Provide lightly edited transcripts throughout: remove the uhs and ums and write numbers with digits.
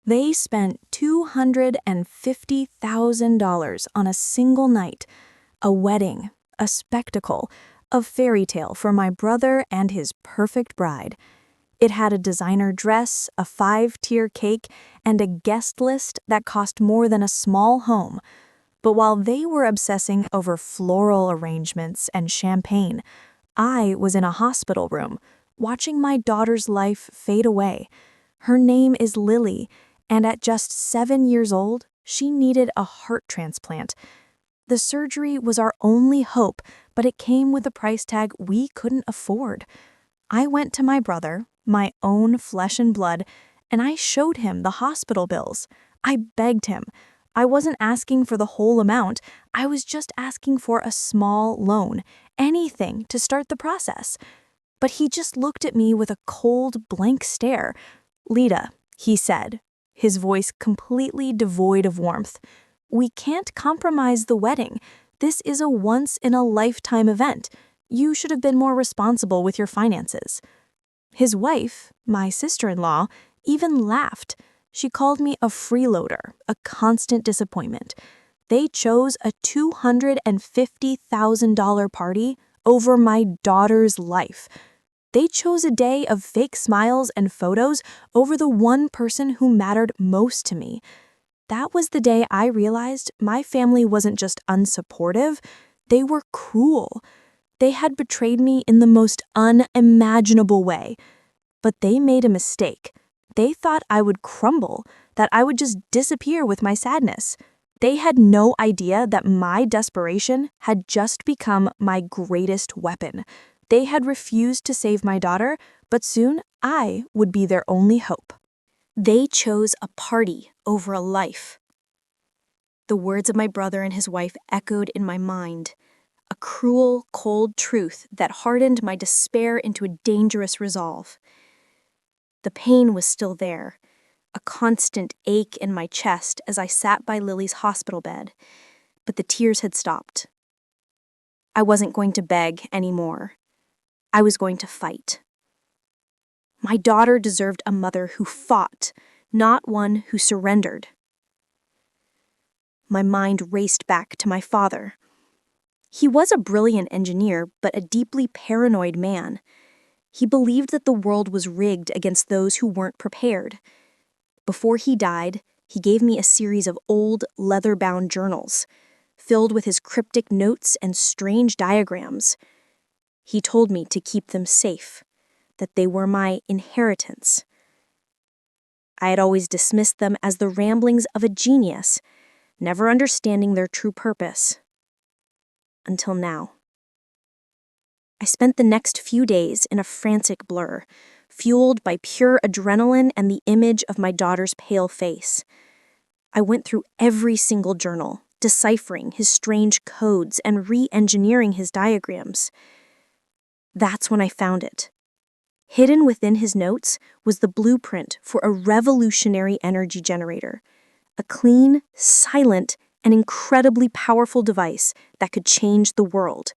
They spent $250,000 on a single night, a wedding, a spectacle, a fairy tale for my brother and his perfect bride. It had a designer dress, a 5-tier cake, and a guest list that cost more than a small home. But while they were obsessing over floral arrangements and champagne, I was in a hospital room, watching my daughter's life fade away. Her name is Lily, and at just 7 years old, she needed a heart transplant. The surgery was our only hope, but it came with a price tag we couldn't afford. I went to my brother, my own flesh and blood, and I showed him the hospital bills. I begged him. I wasn't asking for the whole amount. I was just asking for a small loan, anything to start the process. But he just looked at me with a cold, blank stare. "Lita," he said, his voice completely devoid of warmth, "we can't compromise the wedding. This is a once-in-a-lifetime event. You should have been more responsible with your finances." His wife, my sister-in-law, even laughed. She called me a freeloader, a constant disappointment. They chose a $250,000 party over my daughter's life. They chose a day of fake smiles and photos over the one person who mattered most to me. That was the day I realized my family wasn't just unsupportive, they were cruel. They had betrayed me in the most unimaginable way. But they made a mistake. They thought I would crumble, that I would just disappear with my sadness. They had no idea that my desperation had just become my greatest weapon. They had refused to save my daughter, but soon I would be their only hope. They chose a party over a life. The words of my brother and his wife echoed in my mind, a cruel, cold truth that hardened my despair into a dangerous resolve. The pain was still there, a constant ache in my chest as I sat by Lily's hospital bed, but the tears had stopped. I wasn't going to beg anymore. I was going to fight. My daughter deserved a mother who fought, not one who surrendered. My mind raced back to my father. He was a brilliant engineer, but a deeply paranoid man. He believed that the world was rigged against those who weren't prepared. Before he died, he gave me a series of old, leather-bound journals, filled with his cryptic notes and strange diagrams. He told me to keep them safe, that they were my inheritance. I had always dismissed them as the ramblings of a genius, never understanding their true purpose. Until now. I spent the next few days in a frantic blur, fueled by pure adrenaline and the image of my daughter's pale face. I went through every single journal, deciphering his strange codes and re-engineering his diagrams. That's when I found it. Hidden within his notes was the blueprint for a revolutionary energy generator, a clean, silent, and incredibly powerful device that could change the world.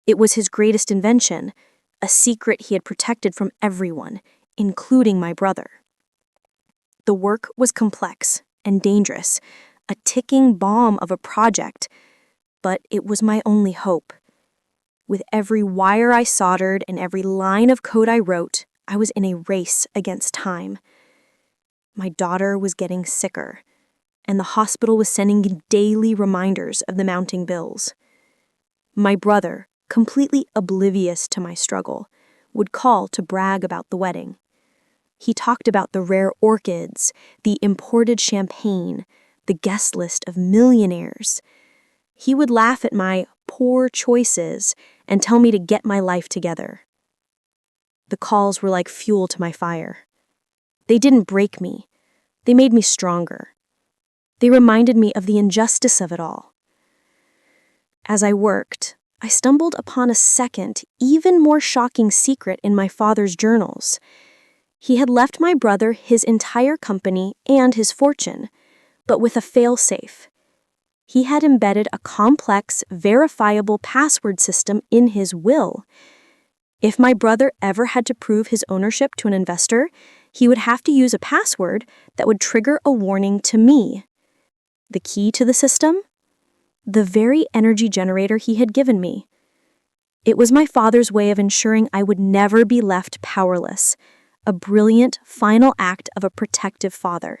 It was his greatest invention, a secret he had protected from everyone, including my brother. The work was complex and dangerous, a ticking bomb of a project, but it was my only hope. With every wire I soldered and every line of code I wrote, I was in a race against time. My daughter was getting sicker, and the hospital was sending daily reminders of the mounting bills. My brother, completely oblivious to my struggle, would call to brag about the wedding. He talked about the rare orchids, the imported champagne, the guest list of millionaires. He would laugh at my poor choices and tell me to get my life together. The calls were like fuel to my fire. They didn't break me. They made me stronger. They reminded me of the injustice of it all. As I worked, I stumbled upon a second, even more shocking secret in my father's journals. He had left my brother his entire company and his fortune, but with a fail-safe. He had embedded a complex, verifiable password system in his will. If my brother ever had to prove his ownership to an investor, He would have to use a password that would trigger a warning to me. The key to the system? The very energy generator he had given me. It was my father's way of ensuring I would never be left powerless, a brilliant final act of a protective father.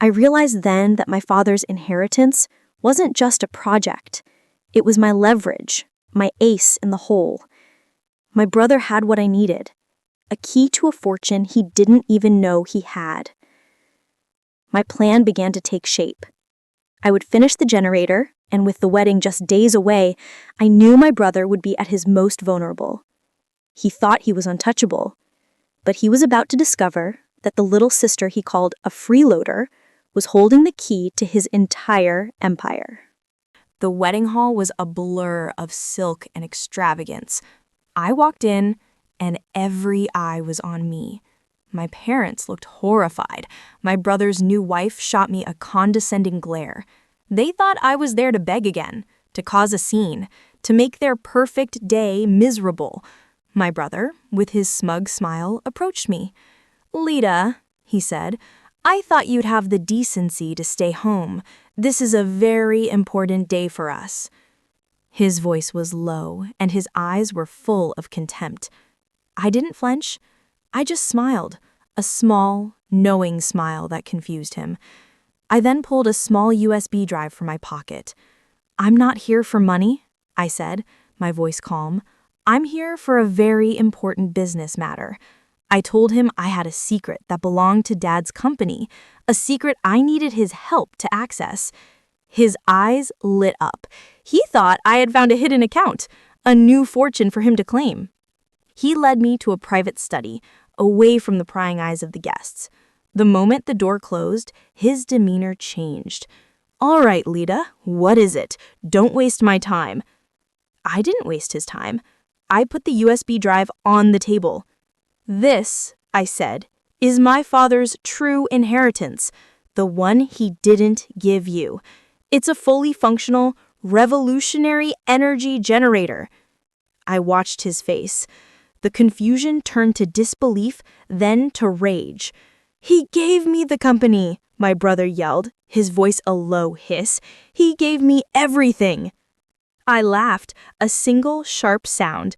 I realized then that my father's inheritance wasn't just a project. It was my leverage, my ace in the hole. My brother had what I needed, a key to a fortune he didn't even know he had. My plan began to take shape. I would finish the generator, and with the wedding just days away, I knew my brother would be at his most vulnerable. He thought he was untouchable, but he was about to discover that the little sister he called a freeloader was holding the key to his entire empire. The wedding hall was a blur of silk and extravagance. I walked in, and every eye was on me. My parents looked horrified. My brother's new wife shot me a condescending glare. They thought I was there to beg again, to cause a scene, to make their perfect day miserable. My brother, with his smug smile, approached me. "Lita," he said, "I thought you'd have the decency to stay home. This is a very important day for us." His voice was low, and his eyes were full of contempt. I didn't flinch. I just smiled, a small, knowing smile that confused him. I then pulled a small USB drive from my pocket. "I'm not here for money," I said, my voice calm. "I'm here for a very important business matter." I told him I had a secret that belonged to Dad's company, a secret I needed his help to access. His eyes lit up. He thought I had found a hidden account, a new fortune for him to claim. He led me to a private study, away from the prying eyes of the guests. The moment the door closed, his demeanor changed. "All right, Lita, what is it? Don't waste my time." I didn't waste his time. I put the USB drive on the table. "This," I said, "is my father's true inheritance, the one he didn't give you. It's a fully functional, revolutionary energy generator." I watched his face. The confusion turned to disbelief, then to rage. "He gave me the company," my brother yelled, his voice a low hiss. "He gave me everything." I laughed, a single sharp sound.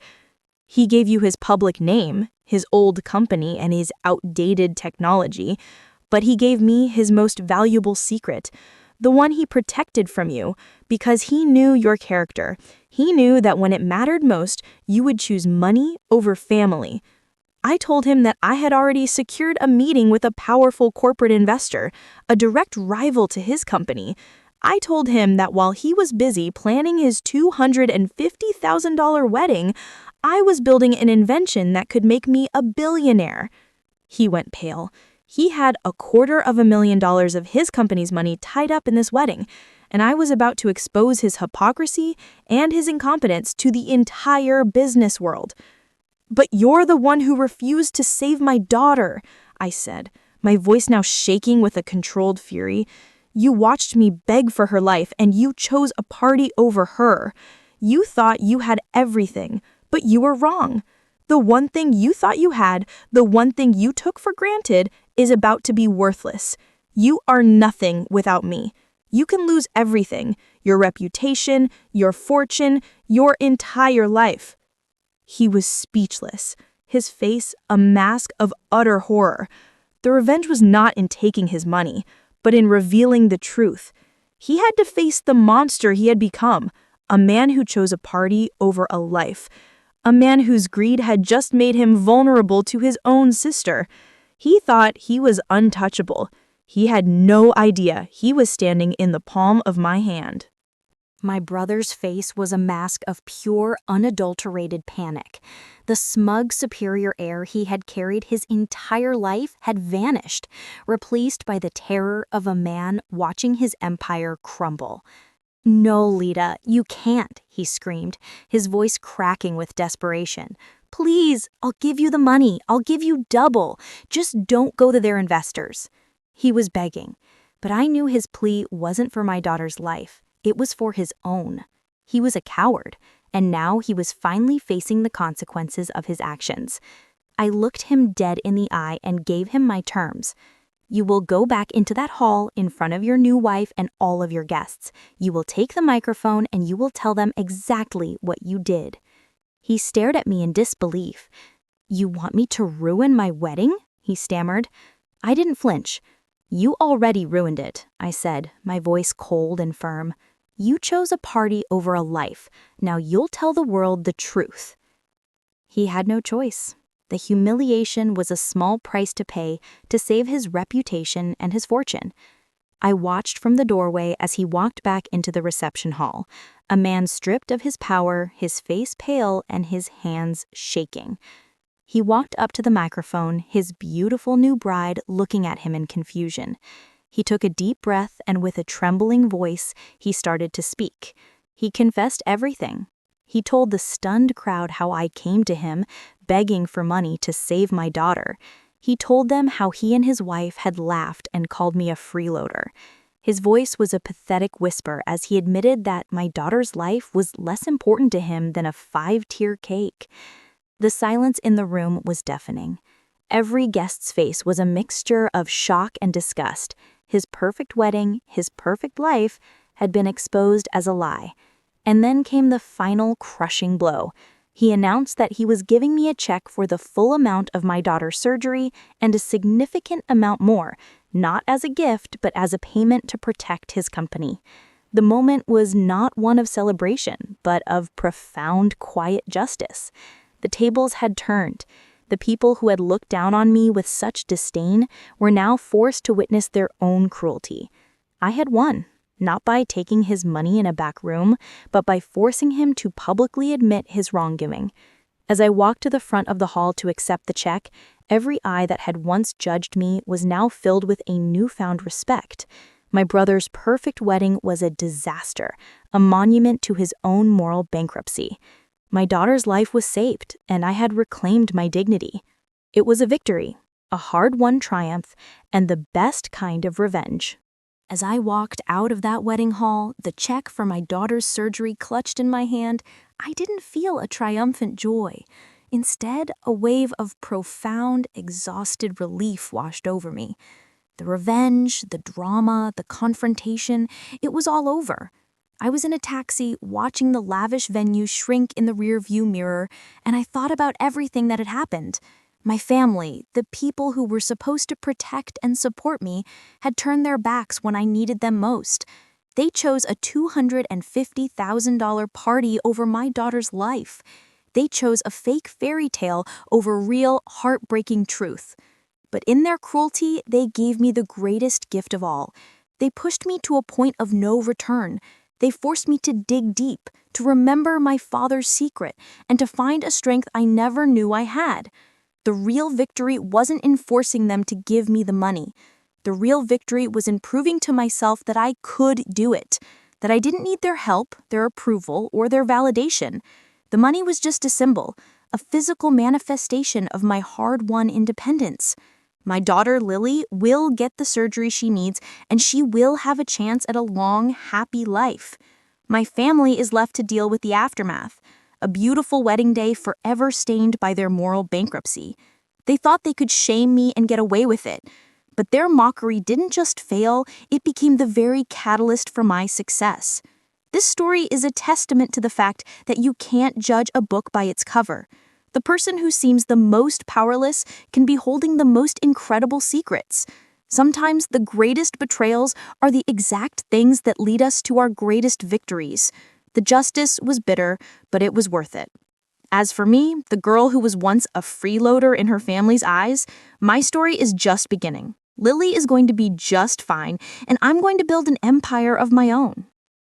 "He gave you his public name, his old company, and his outdated technology, but he gave me his most valuable secret, the one he protected from you, because he knew your character. He knew that when it mattered most, you would choose money over family." I told him that I had already secured a meeting with a powerful corporate investor, a direct rival to his company. I told him that while he was busy planning his $250,000 wedding, I was building an invention that could make me a billionaire. He went pale. He had $250,000 of his company's money tied up in this wedding, and I was about to expose his hypocrisy and his incompetence to the entire business world. "But you're the one who refused to save my daughter," I said, my voice now shaking with a controlled fury. "You watched me beg for her life, and you chose a party over her. You thought you had everything, but you were wrong. The one thing you thought you had, the one thing you took for granted, is about to be worthless. You are nothing without me. You can lose everything, your reputation, your fortune, your entire life." He was speechless, his face a mask of utter horror. The revenge was not in taking his money, but in revealing the truth. He had to face the monster he had become, a man who chose a party over a life, a man whose greed had just made him vulnerable to his own sister. He thought he was untouchable. He had no idea he was standing in the palm of my hand. My brother's face was a mask of pure, unadulterated panic. The smug, superior air he had carried his entire life had vanished, replaced by the terror of a man watching his empire crumble. "No, Lita, you can't," he screamed, his voice cracking with desperation. "Please, I'll give you the money. I'll give you double. Just don't go to their investors." He was begging, but I knew his plea wasn't for my daughter's life. It was for his own. He was a coward, and now he was finally facing the consequences of his actions. I looked him dead in the eye and gave him my terms. You will go back into that hall in front of your new wife and all of your guests. You will take the microphone and you will tell them exactly what you did. He stared at me in disbelief. You want me to ruin my wedding? He stammered. I didn't flinch. You already ruined it, I said, my voice cold and firm. You chose a party over a life. Now you'll tell the world the truth. He had no choice. The humiliation was a small price to pay to save his reputation and his fortune. I watched from the doorway as he walked back into the reception hall, a man stripped of his power, his face pale, and his hands shaking. He walked up to the microphone, his beautiful new bride looking at him in confusion. He took a deep breath and with a trembling voice, he started to speak. He confessed everything. He told the stunned crowd how I came to him, begging for money to save my daughter. He told them how he and his wife had laughed and called me a freeloader. His voice was a pathetic whisper as he admitted that my daughter's life was less important to him than a 5-tier cake. The silence in the room was deafening. Every guest's face was a mixture of shock and disgust. His perfect wedding, his perfect life, had been exposed as a lie. And then came the final crushing blow. He announced that he was giving me a check for the full amount of my daughter's surgery and a significant amount more, not as a gift, but as a payment to protect his company. The moment was not one of celebration, but of profound, quiet justice. The tables had turned. The people who had looked down on me with such disdain were now forced to witness their own cruelty. I had won. Not by taking his money in a back room, but by forcing him to publicly admit his wrongdoing. As I walked to the front of the hall to accept the check, every eye that had once judged me was now filled with a newfound respect. My brother's perfect wedding was a disaster, a monument to his own moral bankruptcy. My daughter's life was saved, and I had reclaimed my dignity. It was a victory, a hard-won triumph, and the best kind of revenge. As I walked out of that wedding hall, the check for my daughter's surgery clutched in my hand, I didn't feel a triumphant joy. Instead, a wave of profound, exhausted relief washed over me. The revenge, the drama, the confrontation, it was all over. I was in a taxi watching the lavish venue shrink in the rearview mirror, and I thought about everything that had happened. My family, the people who were supposed to protect and support me, had turned their backs when I needed them most. They chose a $250,000 party over my daughter's life. They chose a fake fairy tale over real, heartbreaking truth. But in their cruelty, they gave me the greatest gift of all. They pushed me to a point of no return. They forced me to dig deep, to remember my father's secret, and to find a strength I never knew I had. The real victory wasn't in forcing them to give me the money. The real victory was in proving to myself that I could do it, that I didn't need their help, their approval, or their validation. The money was just a symbol, a physical manifestation of my hard-won independence. My daughter, Lily, will get the surgery she needs, and she will have a chance at a long, happy life. My family is left to deal with the aftermath. A beautiful wedding day forever stained by their moral bankruptcy. They thought they could shame me and get away with it. But their mockery didn't just fail, it became the very catalyst for my success. This story is a testament to the fact that you can't judge a book by its cover. The person who seems the most powerless can be holding the most incredible secrets. Sometimes the greatest betrayals are the exact things that lead us to our greatest victories. The justice was bitter, but it was worth it. As for me, the girl who was once a freeloader in her family's eyes, my story is just beginning. Lily is going to be just fine, and I'm going to build an empire of my own.